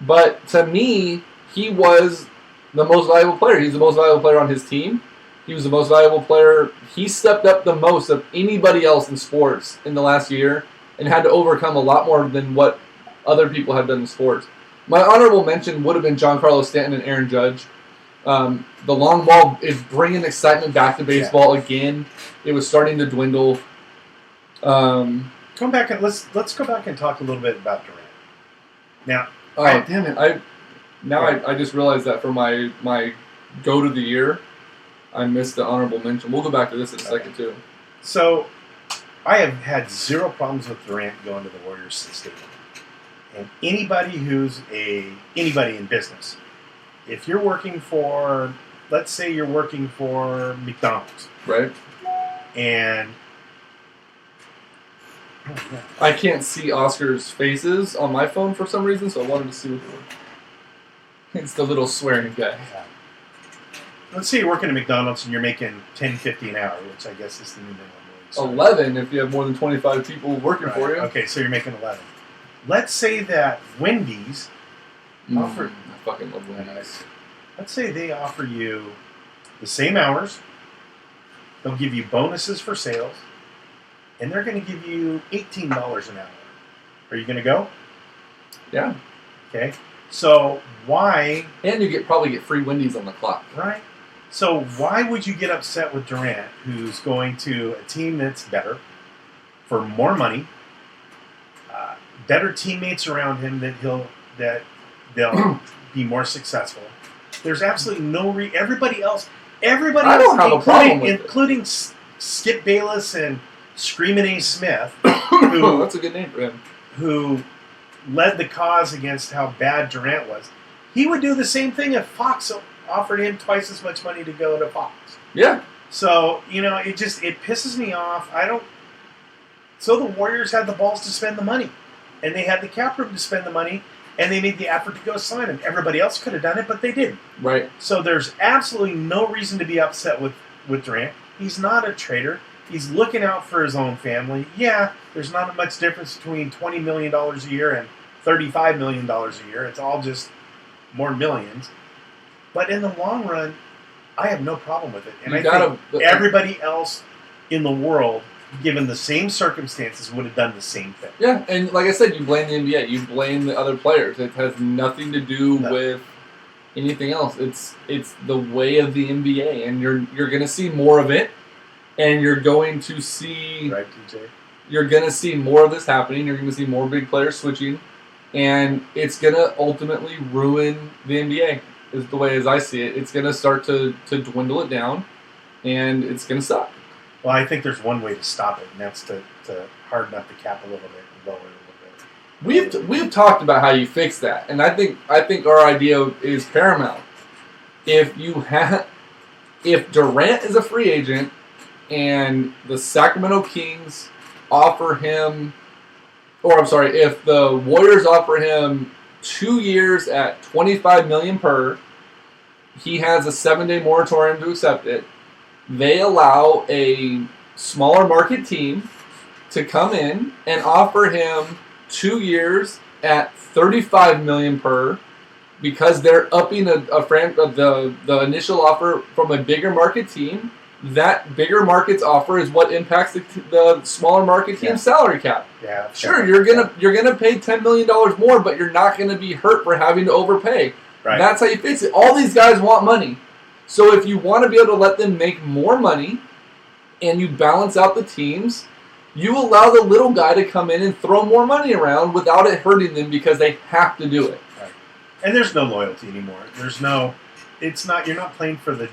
But to me, he was the most valuable player. He's the most valuable player on his team. He was the most valuable player. He stepped up the most of anybody else in sports in the last year, and had to overcome a lot more than what other people have done in sports. My honorable mention would have been Giancarlo Stanton and Aaron Judge. The long ball is bringing excitement back to baseball again. It was starting to dwindle. Come back and let's go back and talk a little bit about Durant. Now, damn it! I just realized that for my goat of the year, I missed the honorable mention. We'll go back to this in a second too. So, I have had zero problems with Durant going to the Warriors since day one. And anybody anybody in business, if you're working for, let's say you're working for McDonald's, right? And I can't see Oscar's faces on my phone for some reason, so I wanted to see what they were. It's the little swearing guy. Let's say you're working at McDonald's and you're making $10.50 an hour, which I guess is the new minimum wage. 11 if you have more than 25 people working for you. Okay, so you're making 11. Let's say that Wendy's offer. I fucking love Wendy's. Let's say they offer you the same hours. They'll give you bonuses for sales, and they're going to give you $18 an hour. Are you going to go? Yeah. Okay. So why? And you probably get free Wendy's on the clock. Right. So why would you get upset with Durant, who's going to a team that's better, for more money, better teammates around him that they'll be more successful? There's absolutely no everybody else, including Skip Bayless and Screamin' A. Smith, who that's a good name for him, who led the cause against how bad Durant was. He would do the same thing if Fox offered him twice as much money to go to Fox. Yeah. So, it pisses me off. So the Warriors had the balls to spend the money. And they had the cap room to spend the money, and they made the effort to go sign him. Everybody else could have done it, but they didn't. Right. So there's absolutely no reason to be upset with Durant. He's not a traitor. He's looking out for his own family. Yeah, there's not much difference between $20 million a year and $35 million a year. It's all just more millions. But in the long run, I have no problem with it. And I think everybody else in the world, given the same circumstances, would have done the same thing. Yeah, and like I said, you blame the NBA. You blame the other players. It has nothing to do with anything else. It's the way of the NBA, and you're going to see more of it, and you're going to see... Right, DJ? You're going to see more of this happening. You're going to see more big players switching, and it's going to ultimately ruin the NBA, is the way as I see it. It's going to start to dwindle it down, and it's going to suck. Well, I think there's one way to stop it, and that's to harden up the cap a little bit and lower it a little bit. We've talked about how you fix that, and I think our idea is paramount. If Durant is a free agent and the Sacramento Kings offer him, if the Warriors offer him 2 years at $25 million per, he has a 7-day moratorium to accept it. They allow a smaller market team to come in and offer him 2 years at $35 million per, because they're upping the initial offer from a bigger market team. That bigger market's offer is what impacts the smaller market team's salary cap. Yeah, sure, you're gonna pay $10 million more, but you're not gonna be hurt for having to overpay. Right. That's how you fix it. All these guys want money, so if you want to be able to let them make more money, and you balance out the teams, you allow the little guy to come in and throw more money around without it hurting them because they have to do it. Right. And there's no loyalty anymore. It's not. You're not playing for the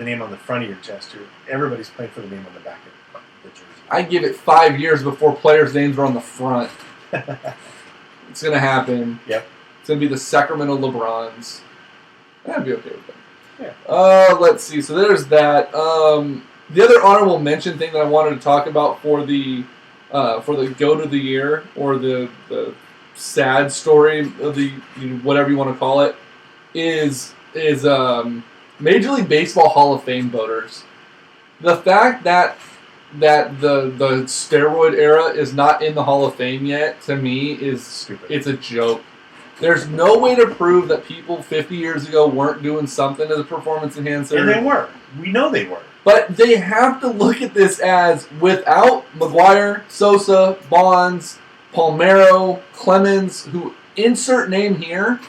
name on the front of your chest. Everybody's playing for the name on the back of the jersey. I give it 5 years before players' names are on the front. It's going to happen. Yep. It's going to be the Sacramento LeBrons. I'd be okay with that. Yeah. Let's see. So there's that. The other honorable mention thing that I wanted to talk about for the goat of the year, or the sad story of the, whatever you want to call it, is Major League Baseball Hall of Fame voters. The fact that the steroid era is not in the Hall of Fame yet, to me, is stupid. It's a joke. There's no way to prove that people 50 years ago weren't doing something as a performance enhancer. And they were. We know they were. But they have to look at this as, without McGuire, Sosa, Bonds, Palmeiro, Clemens, who insert name here,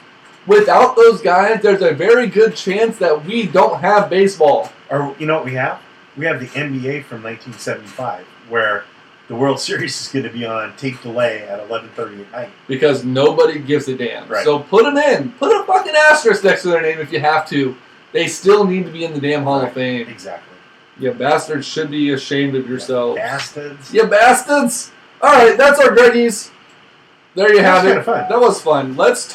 without those guys, there's a very good chance that we don't have baseball. Or you know what we have? We have the NBA from 1975, where the World Series is going to be on tape delay at 11:30 at night. Because nobody gives a damn. Right. So put them in. Put a fucking asterisk next to their name if you have to. They still need to be in the damn Hall of Fame. Exactly. You bastards should be ashamed of yourselves. Bastards. You bastards. All right, that's our Greggies. There you have it. Fun. That was fun. Let's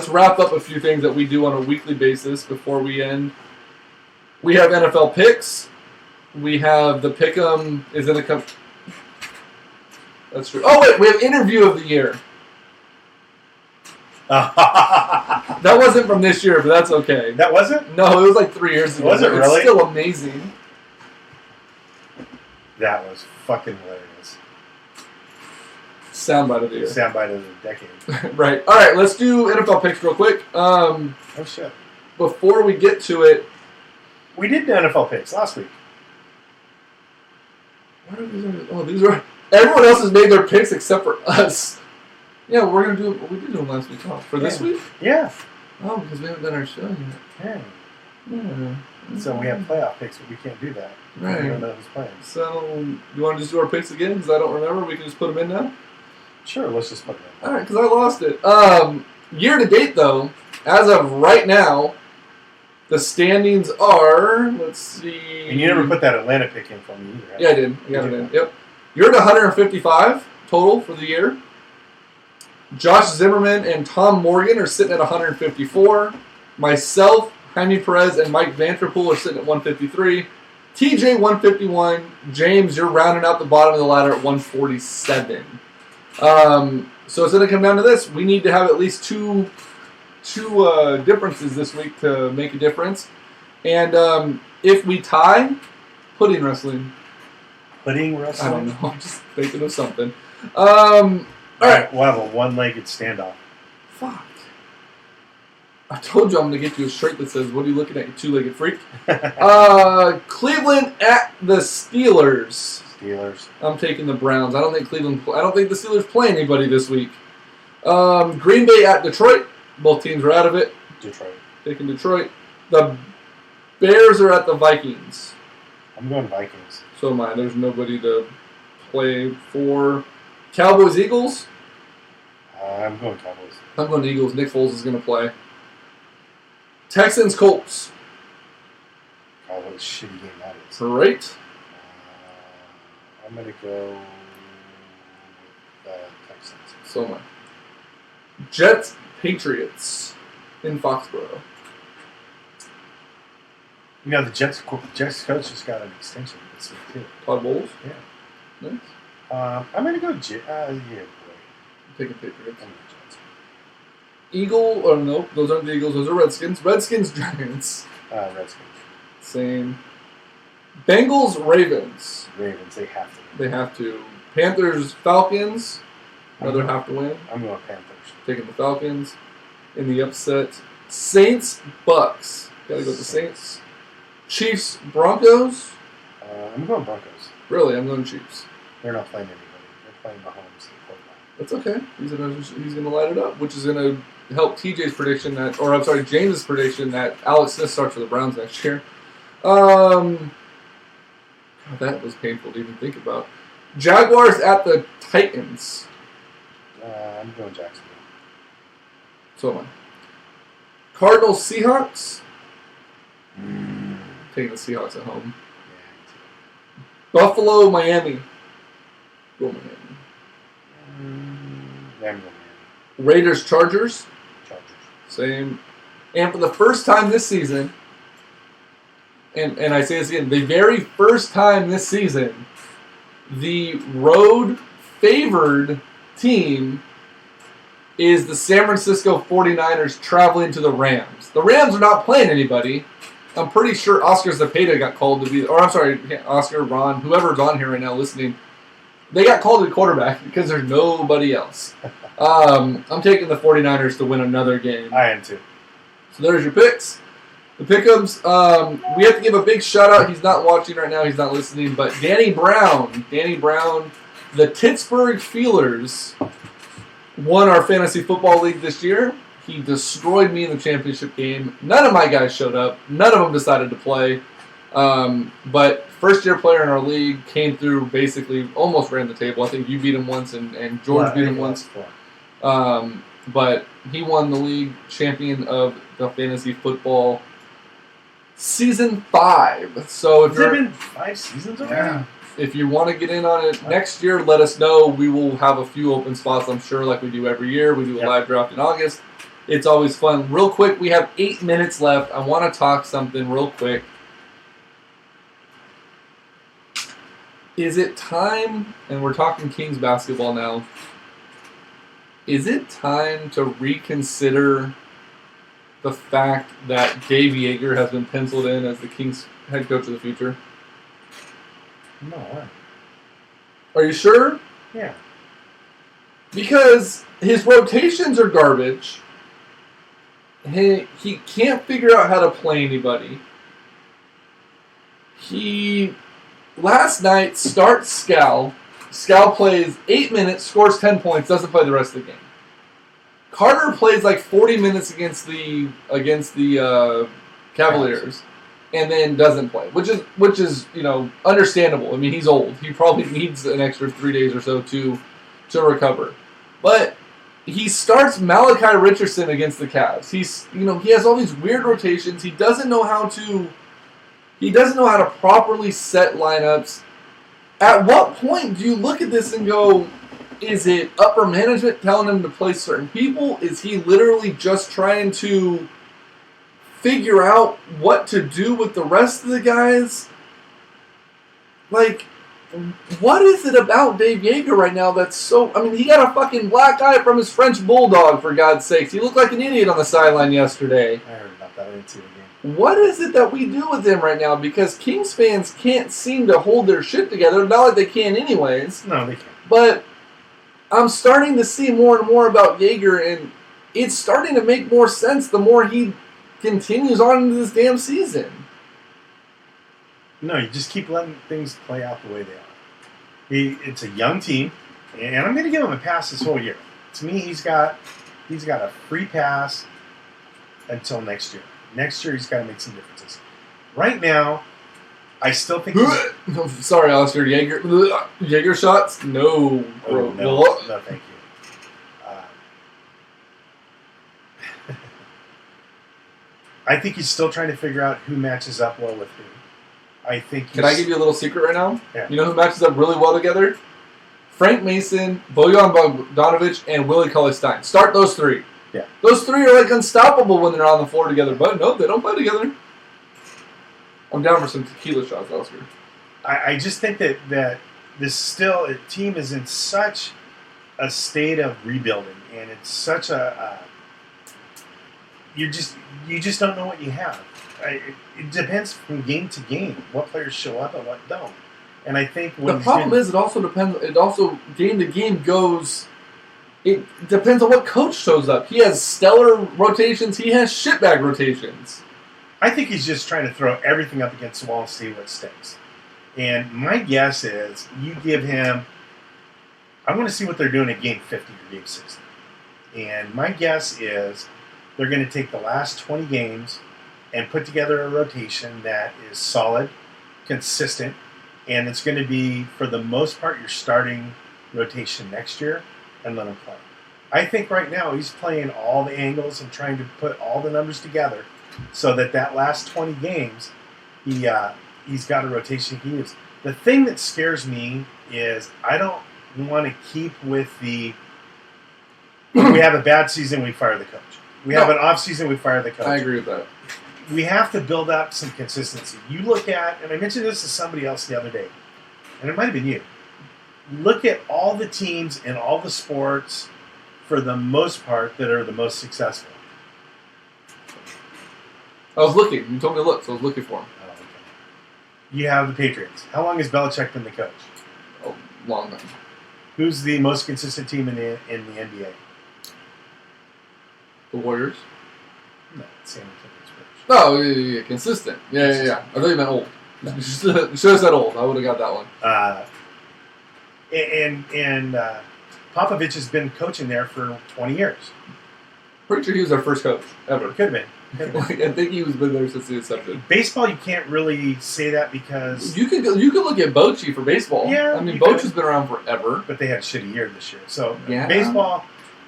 wrap up a few things that we do on a weekly basis before we end. We have NFL picks. We have the Pick'em is in the That's true. Oh wait, we have interview of the year. That wasn't from this year, but that's okay. That wasn't? No, it was like 3 years ago. Was it really? It's still amazing. That was fucking hilarious. Soundbite of the year. Soundbite of the decade. Right. All right, let's do NFL picks real quick. Oh, shit. Before we get to it... We did the NFL picks last week. What are these? Oh, these are... Everyone else has made their picks except for us. Yeah, we're going to do... We did do them last week. Oh, for this week? Yeah. Oh, because we haven't done our show yet. Yeah. So we have playoff picks, but we can't do that. Right. We don't know who's playing. So, you want to just do our picks again? Because I don't remember. We can just put them in now? Sure, let's just put them in. All right, because I lost it. Year to date, though, as of right now, the standings are, let's see... And you never put that Atlanta pick in for me either. Yeah, I did. I got it in. Yep. You're at 155 total for the year. Josh Zimmerman and Tom Morgan are sitting at 154. Myself, Jaime Perez, and Mike Vanterpool are sitting at 153. TJ 151. James, you're rounding out the bottom of the ladder at 147. So it's going to come down to this. We need to have at least two differences this week to make a difference. And if we tie, pudding wrestling. Pudding wrestling? I don't know. I'm just thinking of something. All right. We'll have a one-legged standoff. Fuck. I told you I'm going to get you a shirt that says, "What are you looking at, you two-legged freak?" Cleveland at the Steelers. Steelers. I'm taking the Browns. I don't think the Steelers play anybody this week. Green Bay at Detroit. Both teams are out of it. Detroit. Taking Detroit. The Bears are at the Vikings. I'm going Vikings. So am I. There's nobody to play for. Cowboys, Eagles. I'm going Cowboys. I'm going Eagles. Nick Foles is going to play. Texans, Colts. Cowboys, shitty game that is. Great. I'm going to go with the Texans. So am I. Jets, Patriots in Foxborough. The Jets coach just got an extension this week, too. Todd Bowles? Yeah. Nice. I'm going to go I'm taking Patriots. Eagle, or no, those aren't the Eagles, those are Redskins. Redskins, Giants. Redskins. Same. Bengals, Ravens. Ravens, they have to They win. have to. Panthers, Falcons. Another have to win. I'm going Panthers. Taking the Falcons. In the upset. Saints, Bucks. Gotta go with the Saints. Chiefs, Broncos. I'm going Broncos. Really, I'm going Chiefs. They're not playing anybody. They're playing Mahomes. That's okay. He's gonna light it up, which is gonna help TJ's prediction James's prediction that Alex Smith starts for the Browns next year. God, that was painful to even think about. Jaguars at the Titans. I'm going Jacksonville. So am I. Cardinals, Seahawks. Taking the Seahawks at home. Yeah, Buffalo, Miami. Go Miami. I'm going Miami. Raiders, Chargers. Chargers. Same. And for the first time this season, and I say this again, the very first time this season, the road favored team is the San Francisco 49ers traveling to the Rams. The Rams are not playing anybody. I'm pretty sure Oscar Zepeda got called to be, or I'm sorry, Oscar, Ron, whoever's on here right now listening, they got called to quarterback because there's nobody else. I'm taking the 49ers to win another game. I am too. So there's your picks. The pick'ems, we have to give a big shout out. He's not watching right now. He's not listening. But Danny Brown, the Pittsburgh Steelers won our fantasy football league this year. He destroyed me in the championship game. None of my guys showed up. None of them decided to play. But first-year player in our league came through, basically almost ran the table. I think you beat him once and George beat him once. But he won the league, champion of the fantasy football season 5. So if Has it been 5 seasons already? Yeah. If you want to get in on it next year, let us know. We will have a few open spots, I'm sure, like we do every year. We do a live draft in August. It's always fun. Real quick, we have 8 minutes left. I want to talk something real quick. Is it time, and we're talking Kings basketball now, is it time to reconsider the fact that Dave Yeager has been penciled in as the Kings head coach of the future? No. Are you sure? Yeah. Because his rotations are garbage. He can't figure out how to play anybody. He, last night, starts Scal. Scal plays 8 minutes, scores 10 points, doesn't play the rest of the game. Carter plays like 40 minutes against the Cavaliers, and then doesn't play, which is understandable. I mean, he's old. He probably needs an extra 3 days or so to recover. But he starts Malachi Richardson against the Cavs. He has all these weird rotations. He doesn't know how to properly set lineups. At what point do you look at this and go, is it upper management telling him to play certain people? Is he literally just trying to figure out what to do with the rest of the guys? Like, what is it about Dave Yeager right now that's so... I mean, he got a fucking black eye from his French bulldog, for God's sakes. He looked like an idiot on the sideline yesterday. I heard about that. I didn't see the game. What is it that we do with him right now? Because Kings fans can't seem to hold their shit together. Not like they can anyways. No, they can't. But I'm starting to see more and more about Yeager, and it's starting to make more sense the more he continues on into this damn season. No, you just keep letting things play out the way they are. It's a young team, and I'm going to give him a pass this whole year. To me, he's got a free pass until next year. Next year, he's got to make some differences. Right now, I still think he's... Sorry, Oscar. Yeager shots? No. Oh, no, thank you. I think he's still trying to figure out who matches up well with who. Can I give you a little secret right now? Yeah. You know who matches up really well together? Frank Mason, Bojan Bogdanovic, and Willie Cauley-Stein. Start those 3. Yeah. Those 3 are like unstoppable when they're on the floor together. But no, they don't play together. I'm down for some tequila shots, Oscar. I just think that this team is in such a state of rebuilding, and it's such you just don't know what you have. It depends from game to game what players show up and what don't. And I think the problem is it also depends. It also game to game goes. It depends on what coach shows up. He has stellar rotations. He has shitbag rotations. I think he's just trying to throw everything up against the wall and see what sticks. And my guess is you give him. I want to see what they're doing at game 50 or game 60. And my guess is they're going to take the last 20 games and put together a rotation that is solid, consistent, and it's going to be, for the most part, your starting rotation next year, and let him play. I think right now he's playing all the angles and trying to put all the numbers together so that last 20 games, he's got a rotation he can use. The thing that scares me is I don't want to keep with we have a bad season, we fire the coach. We have an off season, we fire the coach. I agree with that. We have to build up some consistency. You look at, and I mentioned this to somebody else the other day, and it might have been you. Look at all the teams in all the sports, for the most part, that are the most successful. I was looking. You told me to look, so I was looking for him. Oh, okay. You have the Patriots. How long has Belichick been the coach? Oh, long time. Who's the most consistent team in the NBA? The Warriors. No, San Antonio Spurs. Oh, yeah, consistent. Yeah. I thought you meant old. You should have said old. I would have got that one. And Popovich has been coaching there for 20 years. Pretty sure he was our first coach ever. Could have been. I think he was been there since the inception. Baseball, you can't really say that because you could look at Bochy for baseball. Yeah, I mean Bochy's been around forever, but they had a shitty year this year. So yeah.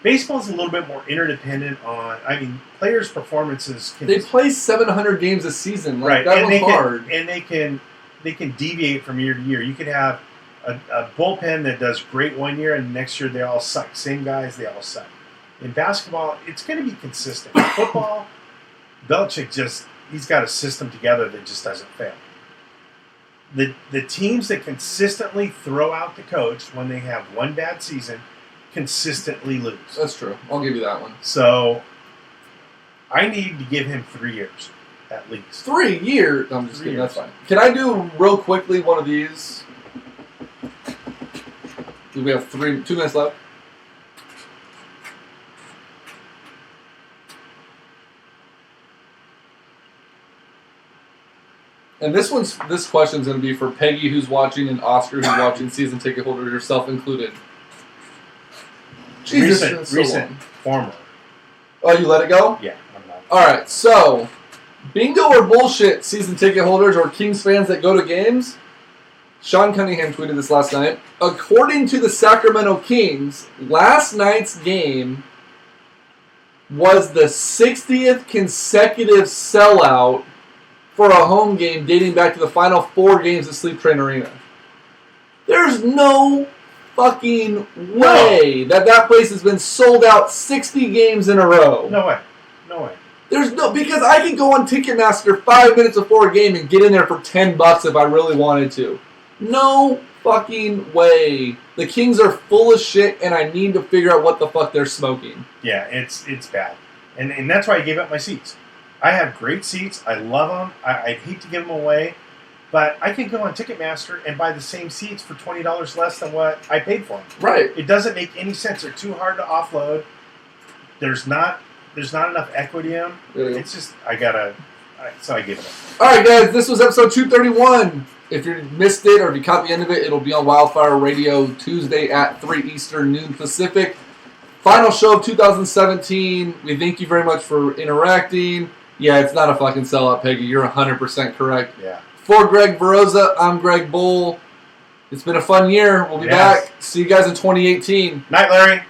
Baseball's a little bit more interdependent on. I mean, players' performances. They play 700 games a season. Like, right, that was hard. And they can deviate from year to year. You could have a bullpen that does great one year, and next year they all suck. Same guys, they all suck. In basketball, it's going to be consistent. In football, Belichick he's got a system together that just doesn't fail. The teams that consistently throw out the coach when they have one bad season consistently lose. That's true. I'll give you that one. So I need to give him 3 years at least. 3 years? No, I'm just kidding. That's fine. Can I do real quickly one of these? Do we have 2 minutes left? And this question's going to be for Peggy, who's watching, and Oscar, who's watching, season ticket holder, yourself included. Jesus, recent former. Oh, you let it go? Yeah, I'm not. All right, so bingo or bullshit, season ticket holders or Kings fans that go to games. Sean Cunningham tweeted this last night. According to the Sacramento Kings, last night's game was the 60th consecutive sellout for a home game dating back to the final 4 games at Sleep Train Arena. There's no fucking way that place has been sold out 60 games in a row. No way. Because I can go on Ticketmaster 5 minutes before a game and get in there for $10 if I really wanted to. No fucking way. The Kings are full of shit, and I need to figure out what the fuck they're smoking. Yeah, it's bad. And that's why I gave up my seats. I have great seats. I love them. I'd hate to give them away. But I can go on Ticketmaster and buy the same seats for $20 less than what I paid for them. Right. It doesn't make any sense. They're too hard to offload. There's not enough equity in them. Really? It's just, so I gave it up. All right, guys, this was episode 231. If you missed it or if you caught the end of it, it'll be on Wildfire Radio Tuesday at 3 Eastern, noon Pacific. Final show of 2017. We thank you very much for interacting. Yeah, it's not a fucking sellout, Peggy. You're 100% correct. Yeah. For Greg Baroza, I'm Greg Bull. It's been a fun year. We'll be back. See you guys in 2018. Night, Larry.